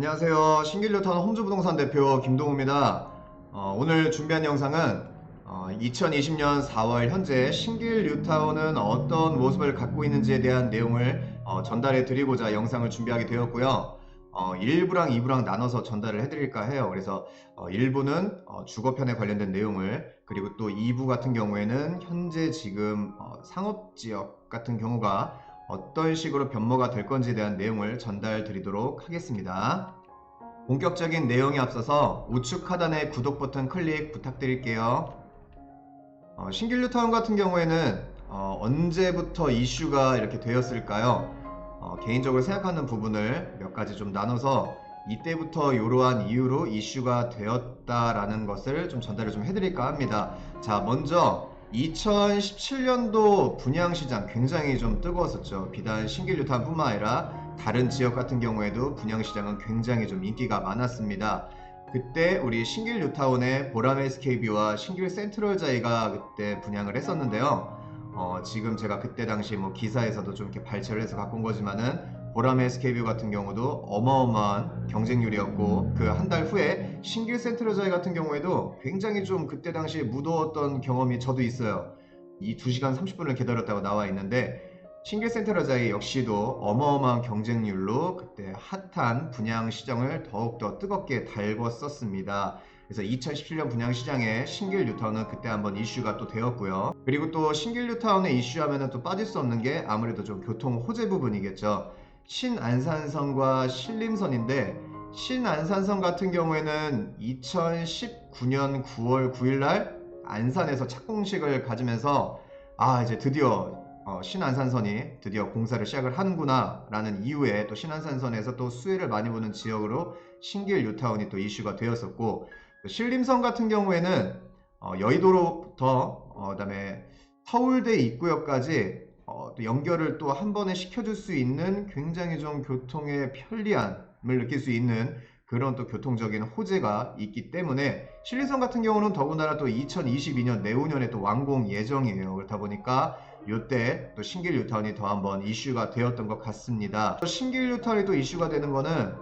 안녕하세요. 신길뉴타운 홈즈부동산 대표 김동우입니다. 오늘 준비한 영상은 2020년 4월 현재 신길뉴타운은 어떤 모습을 갖고 있는지에 대한 내용을 전달해 드리고자 영상을 준비하게 되었고요. 1부랑 2부랑 나눠서 전달을 해드릴까 해요. 그래서 1부는 주거편에 관련된 내용을, 그리고 또 2부 같은 경우에는 현재 지금 상업지역 같은 경우가 어떤 식으로 변모가 될 건지에 대한 내용을 전달 드리도록 하겠습니다. 본격적인 내용에 앞서서 우측 하단의 구독 버튼 클릭 부탁드릴게요. 신길뉴타운 같은 경우에는 언제부터 이슈가 이렇게 되었을까요? 개인적으로 생각하는 부분을 몇 가지 좀 나눠서 이때부터 이러한 이유로 이슈가 되었다라는 것을 좀 전달을 좀 해드릴까 합니다. 자, 먼저 2017년도 분양시장 굉장히 좀 뜨거웠었죠. 비단 신길뉴타운 뿐만 아니라 다른 지역 같은 경우에도 분양시장은 굉장히 좀 인기가 많았습니다. 그때 우리 신길뉴타운의 보람 SKB와 신길 센트럴자이가 그때 분양을 했었는데요. 지금 제가 그때 당시 뭐 기사에서도 좀 이렇게 발췌를 해서 갖고 온 거지만은 보람 SK뷰 같은 경우도 어마어마한 경쟁률이었고, 그 한 달 후에 신길 센트럴자이 같은 경우에도 굉장히 좀 그때 당시에 무더웠던 경험이 저도 있어요. 이 2시간 30분을 기다렸다고 나와 있는데, 신길 센트럴자이 역시도 어마어마한 경쟁률로 그때 핫한 분양 시장을 더욱더 뜨겁게 달궜었습니다. 그래서 2017년 분양 시장에 신길뉴타운은 그때 한번 이슈가 또 되었고요. 그리고 또 신길뉴타운의 이슈하면은 또 빠질 수 없는 게 아무래도 좀 교통 호재 부분이겠죠. 신안산선과 신림선인데, 신안산선 같은 경우에는 2019년 9월 9일날 안산에서 착공식을 가지면서 이제 드디어 신안산선이 드디어 공사를 시작을 하는구나 라는 이후에 또 신안산선에서 또 수혜를 많이 보는 지역으로 신길뉴타운이 또 이슈가 되었었고, 신림선 같은 경우에는 여의도로부터 그다음에 서울대 입구역까지 또 연결을 또 한 번에 시켜줄 수 있는 굉장히 좀 교통의 편리함을 느낄 수 있는 그런 또 교통적인 호재가 있기 때문에 신림선 같은 경우는 더군다나 또 2022년 내후년에 또 완공 예정이에요. 그렇다 보니까 이때 또 신길뉴타운이 더 한번 이슈가 되었던 것 같습니다. 신길뉴타운이 또 이슈가 되는 거는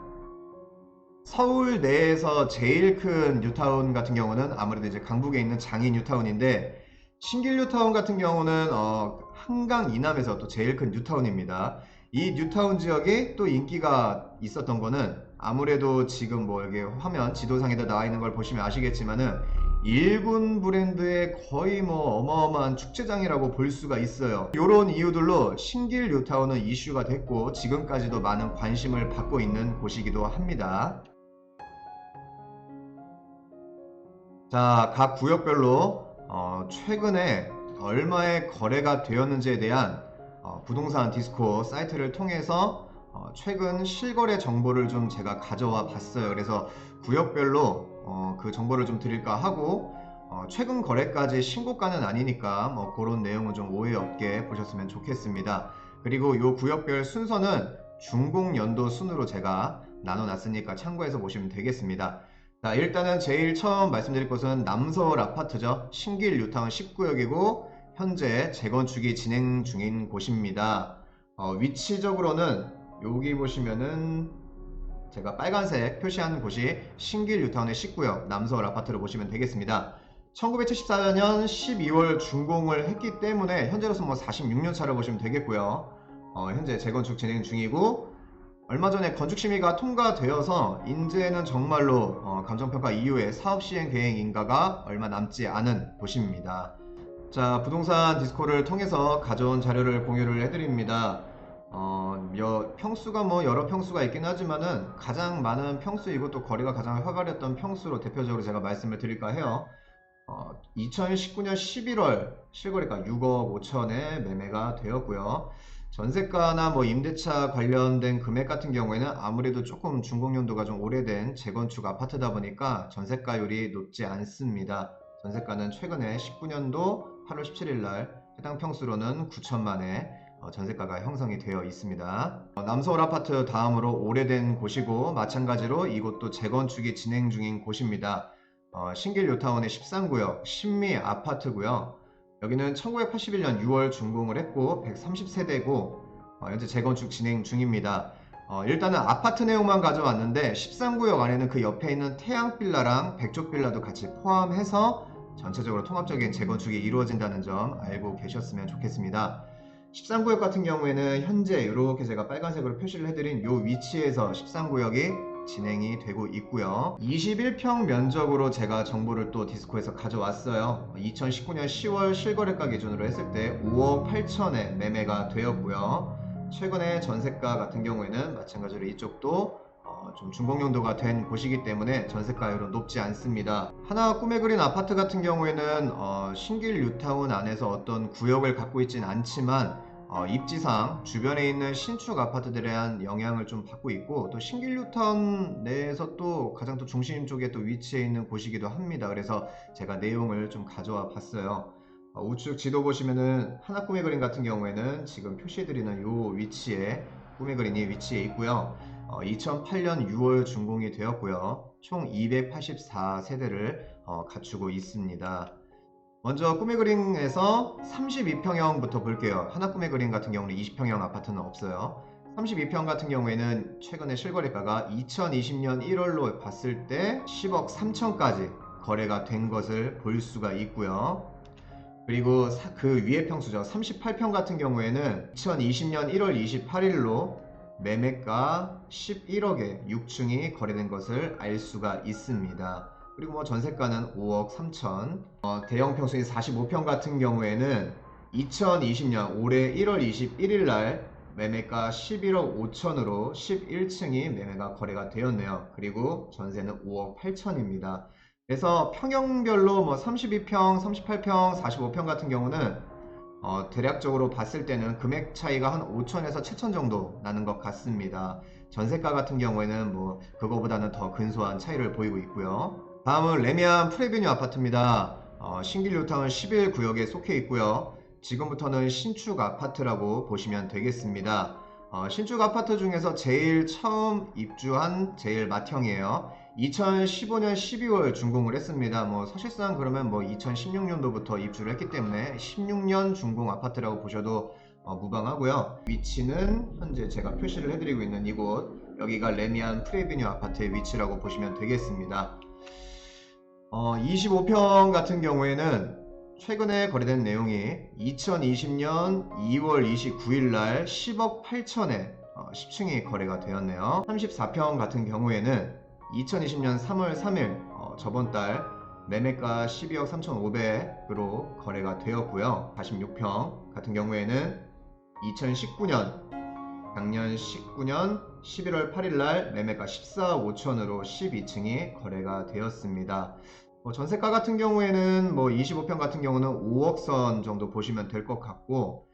서울 내에서 제일 큰 뉴타운 같은 경우는 아무래도 이제 강북에 있는 장인 뉴타운인데, 신길뉴타운 같은 경우는 한강 이남에서 또 제일 큰 뉴타운입니다. 이 뉴타운 지역이 또 인기가 있었던 거는 아무래도 지금 뭐 여기 화면 지도상에다 나와 있는 걸 보시면 아시겠지만은 일군 브랜드의 거의 뭐 어마어마한 축제장이라고 볼 수가 있어요. 이런 이유들로 신길뉴타운은 이슈가 됐고 지금까지도 많은 관심을 받고 있는 곳이기도 합니다. 자, 각 구역별로 최근에 얼마의 거래가 되었는지에 대한 부동산 디스코 사이트를 통해서 최근 실거래 정보를 좀 제가 가져와 봤어요. 그래서 구역별로 그 정보를 좀 드릴까 하고, 최근 거래까지 신고가는 아니니까 뭐 그런 내용은 좀 오해 없게 보셨으면 좋겠습니다. 그리고 이 구역별 순서는 준공연도 순으로 제가 나눠놨으니까 참고해서 보시면 되겠습니다. 자, 일단은 제일 처음 말씀드릴 곳은 남서울 아파트죠. 신길뉴타운 19역이고 현재 재건축이 진행 중인 곳입니다. 위치적으로는 여기 보시면은 제가 빨간색 표시한 곳이 신길뉴타운의 19역 남서울 아파트로 보시면 되겠습니다. 1974년 12월 준공을 했기 때문에 현재로서 뭐 46년 차로 보시면 되겠고요. 현재 재건축 진행 중이고, 얼마 전에 건축심의가 통과되어서 이제는 정말로 감정평가 이후에 사업시행 계획 인가가 얼마 남지 않은 곳입니다. 자, 부동산 디스코를 통해서 가져온 자료를 공유를 해드립니다. 평수가 뭐 여러 평수가 있긴 하지만은 가장 많은 평수이고 또 거래가 가장 활발했던 평수로 대표적으로 제가 말씀을 드릴까 해요. 2019년 11월 실거래가 6억 5천에 매매가 되었고요. 전세가나 뭐 임대차 관련된 금액 같은 경우에는 아무래도 조금 준공연도가 좀 오래된 재건축 아파트다 보니까 전세가율이 높지 않습니다. 전세가는 최근에 19년도 8월 17일 날 해당 평수로는 9천만에 전세가가 형성이 되어 있습니다. 남서울 아파트 다음으로 오래된 곳이고, 마찬가지로 이곳도 재건축이 진행 중인 곳입니다. 신길뉴타운의 13구역 신미 아파트고요. 여기는 1981년 6월 준공을 했고 130세대고 현재 재건축 진행 중입니다. 일단은 아파트 내용만 가져왔는데 13구역 안에는 그 옆에 있는 태양빌라랑 백족빌라도 같이 포함해서 전체적으로 통합적인 재건축이 이루어진다는 점 알고 계셨으면 좋겠습니다. 13구역 같은 경우에는 현재 이렇게 제가 빨간색으로 표시를 해드린 이 위치에서 13구역이 진행이 되고 있고요. 21평 면적으로 제가 정보를 또 디스코에서 가져왔어요. 2019년 10월 실거래가 기준으로 했을 때 5억 8천에 매매가 되었고요. 최근에 전세가 같은 경우에는 마찬가지로 이쪽도 좀 준공용도가 된 곳이기 때문에 전세가율은 높지 않습니다. 하나 꿈에 그린 아파트 같은 경우에는 신길 뉴타운 안에서 어떤 구역을 갖고 있진 않지만 입지상 주변에 있는 신축 아파트들에 대한 영향을 좀 받고 있고, 또 신길 뉴타운 내에서 또 가장 또 중심 쪽에 또 위치해 있는 곳이기도 합니다. 그래서 제가 내용을 좀 가져와 봤어요. 우측 지도 보시면은 하나 꿈의 그린 같은 경우에는 지금 표시해드리는 이 위치에 꿈의 그린이 위치해 있고요. 2008년 6월 준공이 되었고요. 총 284세대를 갖추고 있습니다. 먼저 꿈의 그린에서 32평형부터 볼게요. 하나 꿈의 그린 같은 경우는 20평형 아파트는 없어요. 32평 같은 경우에는 최근에 실거래가가 2020년 1월로 봤을 때 10억 3천까지 거래가 된 것을 볼 수가 있고요. 그리고 그 위에 평수죠. 38평 같은 경우에는 2020년 1월 28일로 매매가 11억에 6층이 거래된 것을 알 수가 있습니다. 그리고 뭐 전세가는 5억 3천. 대형 평수인 45평 같은 경우에는 2020년 올해 1월 21일 날 매매가 11억 5천으로 11층이 매매가 거래가 되었네요. 그리고 전세는 5억 8천입니다. 그래서 평형별로 뭐 32평, 38평, 45평 같은 경우는 대략적으로 봤을 때는 금액 차이가 한 5천에서 7천 정도 나는 것 같습니다. 전세가 같은 경우에는 뭐 그거보다는 더 근소한 차이를 보이고 있고요. 다음은 레미안 프레비뉴 아파트입니다. 신길 뉴타운 11구역에 속해 있고요. 지금부터는 신축 아파트라고 보시면 되겠습니다. 신축 아파트 중에서 제일 처음 입주한 제일 맏형이에요. 2015년 12월 준공을 했습니다. 뭐 사실상 그러면 뭐 2016년도부터 입주를 했기 때문에 16년 준공 아파트라고 보셔도 무방하고요. 위치는 현재 제가 표시를 해드리고 있는 이곳, 여기가 레미안 프레비뉴 아파트의 위치라고 보시면 되겠습니다. 25평 같은 경우에는 최근에 거래된 내용이 2020년 2월 29일 날 10억 8천에 10층이 거래가 되었네요. 34평 같은 경우에는 2020년 3월 3일 저번 달 매매가 12억 3,500으로 거래가 되었고요. 46평 같은 경우에는 2019년 작년 19년 11월 8일 날 매매가 14억 5천으로 12층이 거래가 되었습니다. 전세가 같은 경우에는 뭐 25평 같은 경우는 5억 선 정도 보시면 될 것 같고,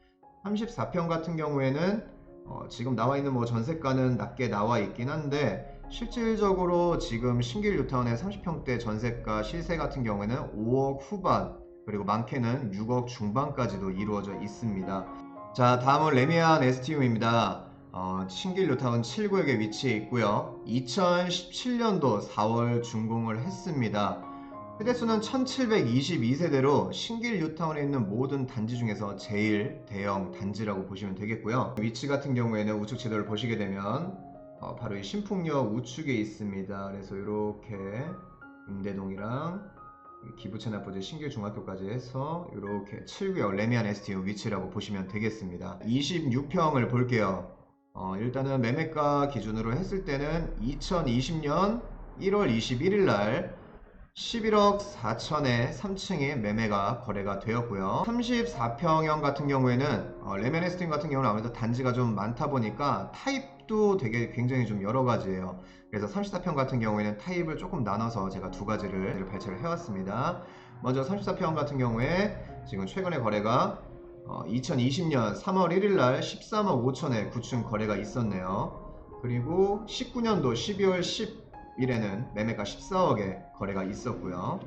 34평 같은 경우에는 지금 나와 있는 뭐 전세가는 낮게 나와 있긴 한데, 실질적으로 지금 신길 뉴타운의 30평대 전세가 실세 같은 경우에는 5억 후반, 그리고 많게는 6억 중반까지도 이루어져 있습니다. 자, 다음은 레미안 STU입니다. 신길 뉴타운 7구역에 위치해 있고요. 2017년도 4월 준공을 했습니다. 세대수는 1722세대로 신길 뉴타운에 있는 모든 단지 중에서 제일 대형 단지라고 보시면 되겠고요. 위치 같은 경우에는 우측 지도를 보시게 되면 바로 이 신풍역 우측에 있습니다. 그래서 이렇게 임대동이랑 기부채납부지 신길중학교까지 해서 이렇게 7구역 레미안 STU 위치라고 보시면 되겠습니다. 26평을 볼게요. 일단은 매매가 기준으로 했을 때는 2020년 1월 21일 날 11억 4천에 3층에 매매가 거래가 되었고요. 34평형 같은 경우에는 레미안 STU 같은 경우는 아무래도 단지가 좀 많다 보니까 타입도 되게 굉장히 좀 여러 가지예요. 그래서 34평 같은 경우에는 타입을 조금 나눠서 제가 두 가지를 발췌를 해왔습니다. 먼저 34평 같은 경우에 지금 최근에 거래가 2020년 3월 1일 날 13억 5천에 9층 거래가 있었네요. 그리고 19년도 12월 10일에는 매매가 14억에 거래가 있었고요.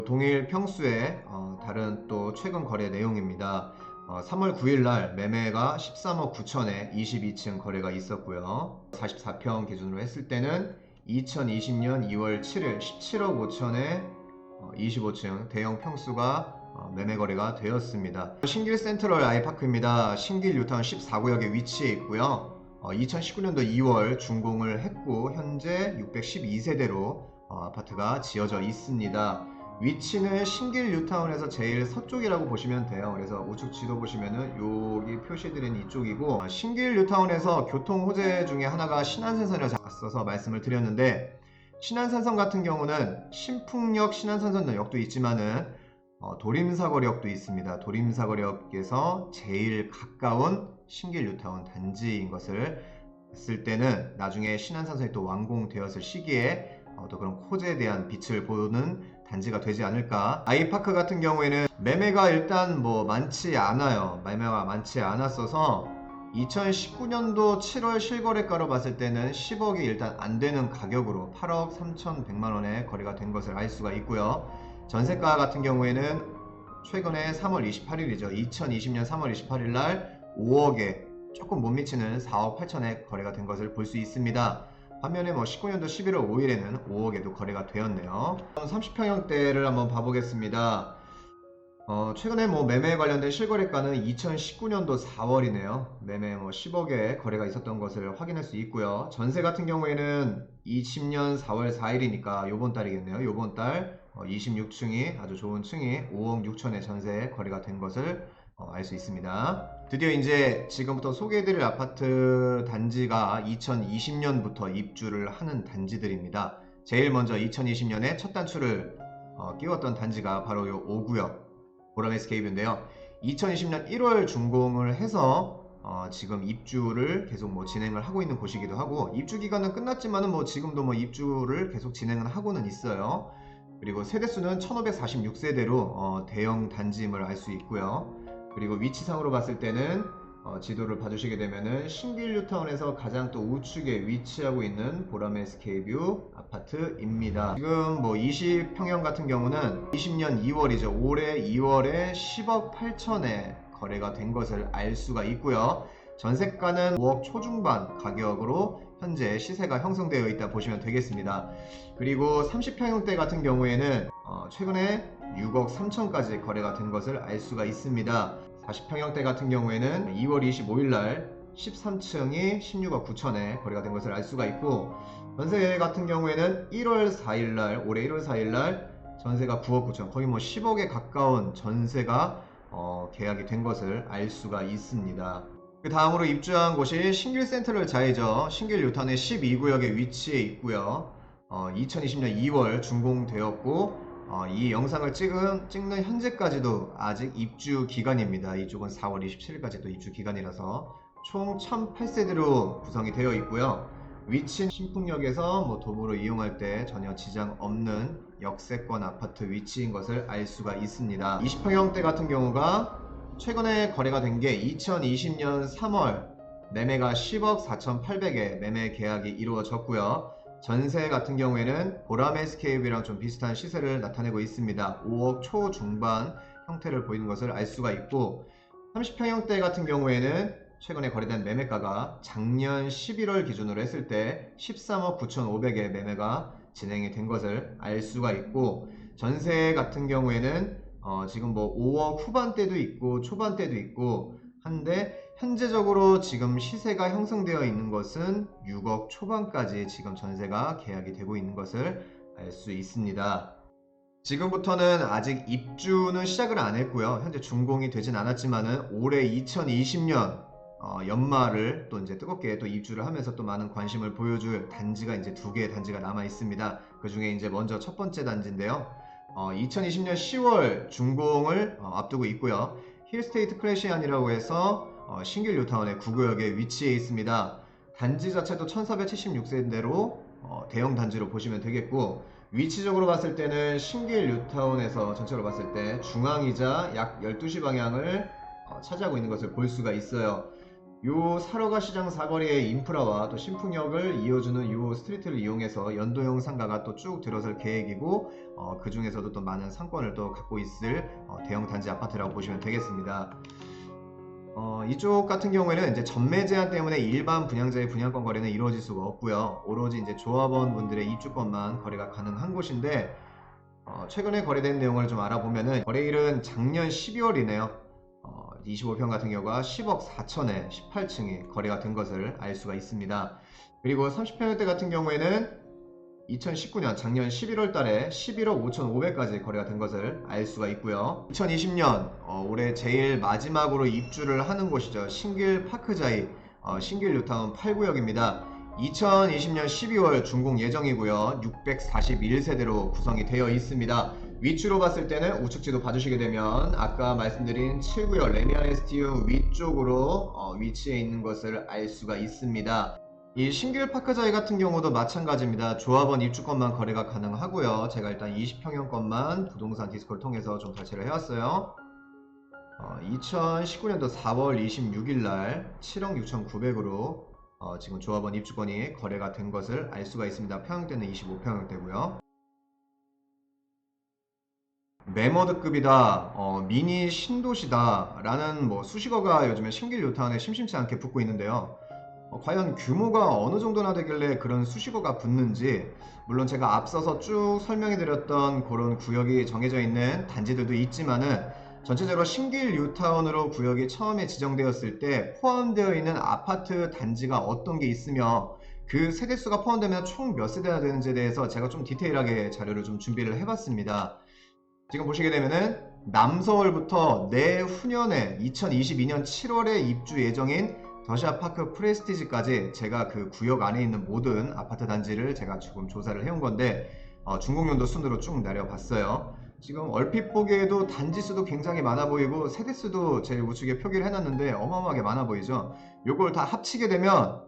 동일 평수의 다른 또 최근 거래 내용입니다. 3월 9일 날 매매가 13억 9천에 22층 거래가 있었고요. 44평 기준으로 했을 때는 2020년 2월 7일 17억 5천에 25층 대형 평수가 매매 거래가 되었습니다. 신길 센트럴 아이파크입니다. 신길 뉴타운 14구역에 위치해 있고요. 2019년도 2월 준공을 했고 현재 612세대로 아파트가 지어져 있습니다. 위치는 신길 뉴타운에서 제일 서쪽이라고 보시면 돼요. 그래서 우측 지도 보시면은 여기 표시드린 이쪽이고, 신길 뉴타운에서 교통 호재 중에 하나가 신안산선을 잡았어서 말씀을 드렸는데, 신안산선 같은 경우는 신풍역 신안산선역도 있지만은 도림사거리역도 있습니다. 도림사거리역에서 제일 가까운 신길 뉴타운 단지인 것을 봤을 때는 나중에 신안산선이 또 완공되었을 시기에 또 그런 호재에 대한 빛을 보는 단지가 되지 않을까. 아이파크 같은 경우에는 매매가 일단 많지 않아요. 매매가 많지 않았어서 2019년도 7월 실거래가로 봤을 때는 10억이 일단 안 되는 가격으로 8억 3,100만 원에 거래가 된 것을 알 수가 있고요. 전세가 같은 경우에는 최근에 3월 28일이죠. 2020년 3월 28일 날 5억에 조금 못 미치는 4억 8천에 거래가 된 것을 볼 수 있습니다. 반면에 19년도 11월 5일에는 5억에도 거래가 되었네요. 30평형대를 한번 봐보겠습니다. 최근에 매매에 관련된 실거래가는 2019년도 4월이네요. 매매 10억에 거래가 있었던 것을 확인할 수 있고요. 전세 같은 경우에는 20년 4월 4일이니까 요번 달이겠네요. 요번 달 26층이 아주 좋은 층이 5억 6천에 전세 거래가 된 것을 알 수 있습니다. 드디어 이제 지금부터 소개해드릴 아파트 단지가 2020년부터 입주를 하는 단지들입니다. 제일 먼저 2020년에 첫 단추를 끼웠던 단지가 바로 요 5구역 보람 에스케이프인데요. 2020년 1월 준공을 해서 지금 입주를 계속 진행을 하고 있는 곳이기도 하고, 입주 기간은 끝났지만은 지금도 입주를 계속 진행은 하고는 있어요. 그리고 세대수는 1546세대로 대형 단지임을 알 수 있고요. 그리고 위치상으로 봤을 때는 지도를 봐주시게 되면은 신길 뉴타운에서 가장 또 우측에 위치하고 있는 보람 SK뷰 아파트입니다. 지금 20평형 같은 경우는 20년 2월이죠. 올해 2월에 10억 8천에 거래가 된 것을 알 수가 있고요. 전세가는 5억 초중반 가격으로 현재 시세가 형성되어 있다 보시면 되겠습니다. 그리고 30평형대 같은 경우에는 최근에 6억 3천까지 거래가 된 것을 알 수가 있습니다. 40평형대 같은 경우에는 2월 25일 날 13층이 16억 9천에 거래가 된 것을 알 수가 있고, 전세 같은 경우에는 1월 4일 날, 올해 1월 4일 날 전세가 9억 9천, 거의 10억에 가까운 전세가 계약이 된 것을 알 수가 있습니다. 그 다음으로 입주한 곳이 신길 센트럴 자이죠. 신길 뉴타운의 12구역에 위치해 있고요. 2020년 2월 준공되었고, 이 영상을 찍는 현재까지도 아직 입주 기간입니다. 이쪽은 4월 27일까지 또 입주 기간이라서 총 1008세대로 구성이 되어 있고요. 위치는 신풍역에서 도보로 이용할 때 전혀 지장 없는 역세권 아파트 위치인 것을 알 수가 있습니다. 20평형대 같은 경우가 최근에 거래가 된 게 2020년 3월 매매가 10억 4,800에 매매 계약이 이루어졌고요. 전세 같은 경우에는 보람 SK뷰랑 좀 비슷한 시세를 나타내고 있습니다. 5억 초중반 형태를 보이는 것을 알 수가 있고, 30평형대 같은 경우에는 최근에 거래된 매매가가 작년 11월 기준으로 했을 때 13억 9,500에 매매가 진행이 된 것을 알 수가 있고, 전세 같은 경우에는 지금 5억 후반대도 있고 초반대도 있고 한데, 현재적으로 지금 시세가 형성되어 있는 것은 6억 초반까지 지금 전세가 계약이 되고 있는 것을 알 수 있습니다. 지금부터는 아직 입주는 시작을 안 했고요. 현재 준공이 되진 않았지만은 올해 2020년 연말을 또 이제 뜨겁게 또 입주를 하면서 또 많은 관심을 보여줄 단지가 이제 2개의 단지가 남아 있습니다. 그 중에 이제 먼저 첫 번째 단지인데요. 2020년 10월 준공을 앞두고 있고요. 힐스테이트 클래시안이라고 해서 신길 뉴타운의 9구역에 위치해 있습니다. 단지 자체도 1476세대로 대형 단지로 보시면 되겠고, 위치적으로 봤을 때는 신길 뉴타운에서 전체로 봤을 때 중앙이자 약 12시 방향을 차지하고 있는 것을 볼 수가 있어요. 요 사러가 시장 사거리의 인프라와 또 신풍역을 이어주는 요 스트리트를 이용해서 연도형 상가가 또 쭉 들어설 계획이고, 그 중에서도 또 많은 상권을 또 갖고 있을 대형 단지 아파트라고 보시면 되겠습니다. 이쪽 같은 경우에는 이제 전매 제한 때문에 일반 분양자의 분양권 거래는 이루어질 수가 없고요. 오로지 이제 조합원 분들의 입주권만 거래가 가능한 곳인데, 최근에 거래된 내용을 좀 알아보면은 거래일은 작년 12월이네요. 25평 같은 경우가 10억 4천에 18층이 거래가 된 것을 알 수가 있습니다. 그리고 30평대 같은 경우에는 2019년 작년 11월 달에 11억 5,500까지 거래가 된 것을 알 수가 있고요. 2020년 올해 제일 마지막으로 입주를 하는 곳이죠. 신길 파크자이 신길 뉴타운 8구역입니다. 2020년 12월 준공 예정이고요. 641세대로 구성이 되어 있습니다. 위치로 봤을 때는 우측지도 봐주시게 되면 아까 말씀드린 7구역 레미안 에스티우 위쪽으로 위치해 있는 것을 알 수가 있습니다. 이 신길 파크자이 같은 경우도 마찬가지입니다. 조합원 입주권만 거래가 가능하고요. 제가 일단 20평형권만 부동산 디스코를 통해서 좀 설치를 해왔어요. 2019년도 4월 26일 날 7억 6,900으로 지금 조합원 입주권이 거래가 된 것을 알 수가 있습니다. 평형대는 25평형대고요. 매머드급이다, 미니 신도시다 라는 수식어가 요즘에 신길 뉴타운에 심심치 않게 붙고 있는데요. 과연 규모가 어느 정도나 되길래 그런 수식어가 붙는지, 물론 제가 앞서서 쭉 설명해 드렸던 그런 구역이 정해져 있는 단지들도 있지만은 전체적으로 신길 뉴타운으로 구역이 처음에 지정되었을 때 포함되어 있는 아파트 단지가 어떤 게 있으며 그 세대수가 포함되면 총 몇 세대나 되는지에 대해서 제가 좀 디테일하게 자료를 좀 준비를 해봤습니다. 지금 보시게 되면은 남서울부터 내후년에 2022년 7월에 입주 예정인 더샵파크 프레스티지까지 제가 그 구역 안에 있는 모든 아파트 단지를 제가 지금 조사를 해온 건데 준공연도 순으로 쭉 내려봤어요. 지금 얼핏 보기에도 단지 수도 굉장히 많아 보이고 세대 수도 제 우측에 표기를 해놨는데 어마어마하게 많아 보이죠. 요걸 다 합치게 되면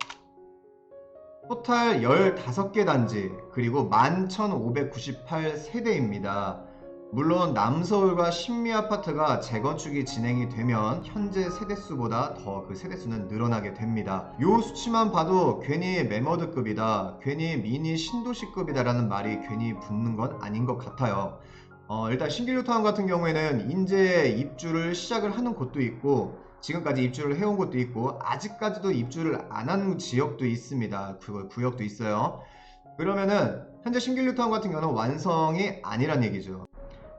토탈 15개 단지 그리고 11,598세대입니다. 물론 남서울과 신미아파트가 재건축이 진행이 되면 현재 세대수보다 더 그 세대수는 늘어나게 됩니다. 요 수치만 봐도 괜히 매머드급이다, 괜히 미니 신도시급이다 라는 말이 괜히 붙는 건 아닌 것 같아요. 일단 신길 뉴타운 같은 경우에는 이제 입주를 시작을 하는 곳도 있고 지금까지 입주를 해온 곳도 있고 아직까지도 입주를 안 한 지역도 있습니다. 그 구역도 있어요. 그러면은 현재 신길 뉴타운 같은 경우는 완성이 아니란 얘기죠.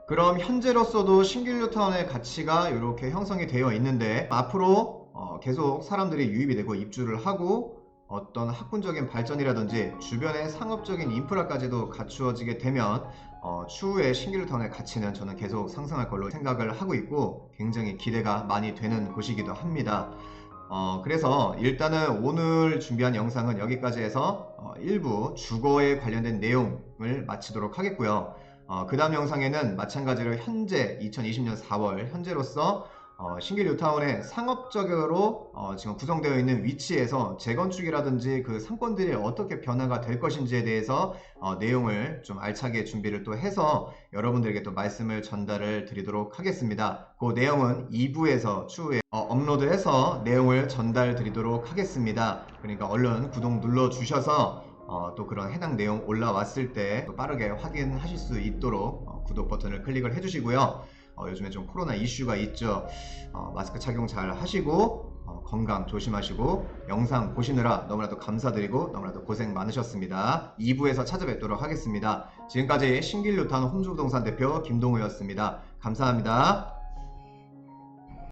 그럼 현재로서도 신길 뉴타운의 가치가 이렇게 형성이 되어 있는데 앞으로 계속 사람들이 유입이 되고 입주를 하고 어떤 학군적인 발전이라든지 주변의 상업적인 인프라까지도 갖추어지게 되면 추후에 신길 뉴타운의 가치는 저는 계속 상승할 걸로 생각을 하고 있고 굉장히 기대가 많이 되는 곳이기도 합니다. 그래서 일단은 오늘 준비한 영상은 여기까지 해서 일부 주거에 관련된 내용을 마치도록 하겠고요. 그 다음 영상에는 마찬가지로 현재 2020년 4월 현재로서 신길 뉴타운의 상업적으로 지금 구성되어 있는 위치에서 재건축이라든지 그 상권들이 어떻게 변화가 될 것인지에 대해서 내용을 좀 알차게 준비를 또 해서 여러분들에게 또 말씀을 전달을 드리도록 하겠습니다. 그 내용은 2부에서 추후에 업로드해서 내용을 전달 드리도록 하겠습니다. 그러니까 얼른 구독 눌러 주셔서 또 그런 해당 내용 올라왔을 때 빠르게 확인하실 수 있도록 구독 버튼을 클릭을 해주시고요. 요즘에 좀 코로나 이슈가 있죠. 마스크 착용 잘 하시고 건강 조심하시고 영상 보시느라 너무나도 감사드리고 너무나도 고생 많으셨습니다. 2부에서 찾아뵙도록 하겠습니다. 지금까지 신길 뉴타운 홈즈부동산 대표 김동우였습니다. 감사합니다.